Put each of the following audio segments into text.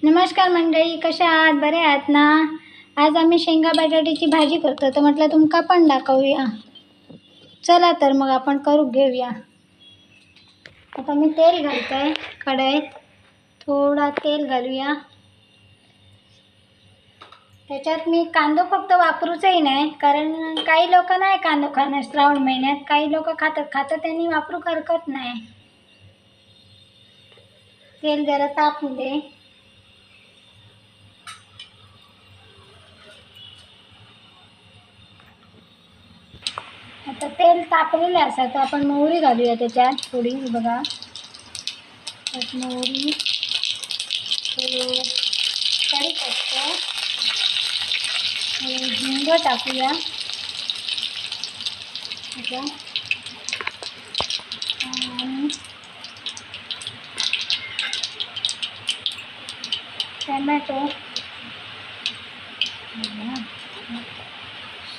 नमस्कार मंडळी, कशा आहात? बरे आहात ना? आज आम्ही शेंगा बटाट्याची भाजी करतो, तर म्हटलं तुमका पण दाखवूया. चला तर मग आपण करून घेऊया. आता मी तेल घालतोय कढईत. थोडा तेल घालूया. त्याच्यात मी कांदो फक्त वापरूचही नाही, कारण काही लोक नाही कांदो खाणार श्रावण महिन्यात. काही लोक खातात त्यांनी वापरू हरकत नाही. तेल जरा तापू दे. आता तेल तापलेलं असा तर आपण मोहरी घालूया त्याच्यात थोडी. बघा, त्यात मोहरी, कढीपत्ता, हिंग टाकूया. आणि टमॅटो,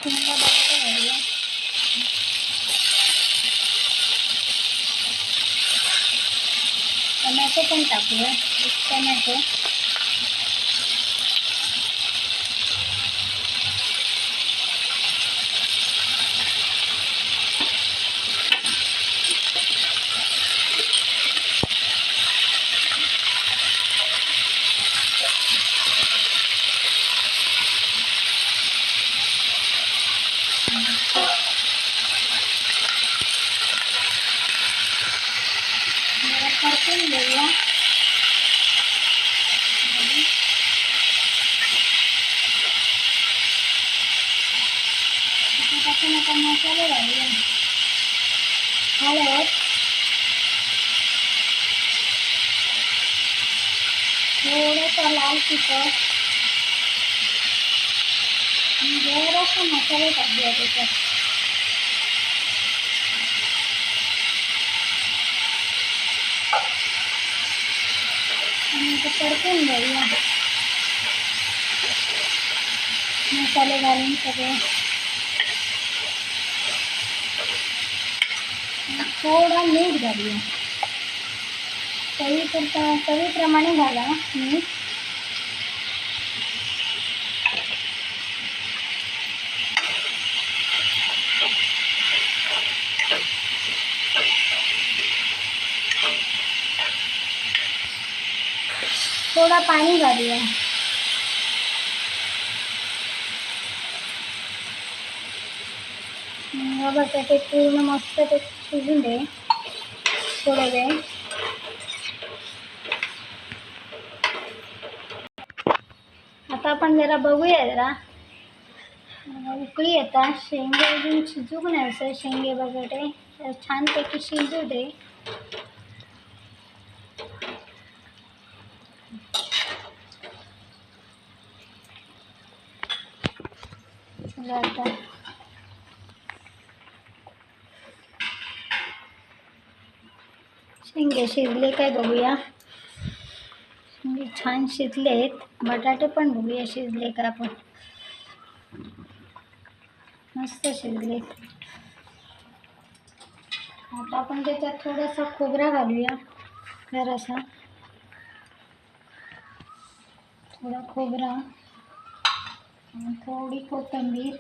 शेंगा बटाटा घालूया. टमॅटो पण टाकूया. टमॅटो, परतून घेऊया. त्याच्यापासून आपण मसाले घालूया. हळद, थोडंसं लाल तिखट आणि जरासं मसाले टाकूया त्याच्यात. आणि ते परतून घेऊया मसाले घालून सगळे. थोडा मीठ घालूया. चवीप्रमाणे घाला मीठ. थोडा पाणी घालूया. बटाटे पूर्ण मस्त ते शिजून दे थोडा वेळ. आता आपण जरा बघूया. जरा उकळी येतात. शेंगे अजून शिजूक नाही. असं शेंगे बटाटे छानपैकी शिजू दे. आता शेंगे शिजले काय बघूया. शेंगे छान शिजलेत. बटाटे पण बघूया शिजले का. आपण मस्त शिजलेत. आता आपण त्याच्यात थोडासा खोबरा घालूया. जरासा थोडा खोबरा आणि थोडी कोथिंबीर.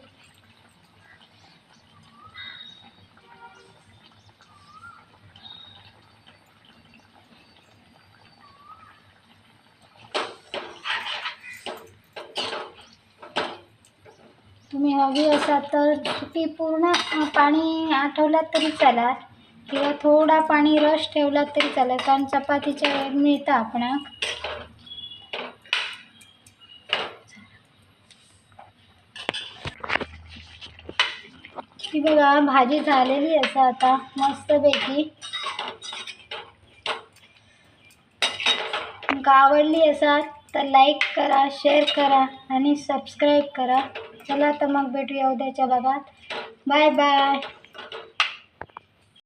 तुम्ही हवी असाल तर सुकी पूर्ण पाणी आठवलात तरी चालेल, किंवा थोडा पाणी रस ठेवलात तरी चालेल, कारण चपातीच्या वेळेत मिळतं आपणाक. ती बघा भाजी झालेली असा आता मस्तपैकी. तुमका आवडली असा तर लाईक करा, शेअर करा आणि सबस्क्राईब करा. चला तर मग भेटूया उद्याच्या भागात. Bye bye.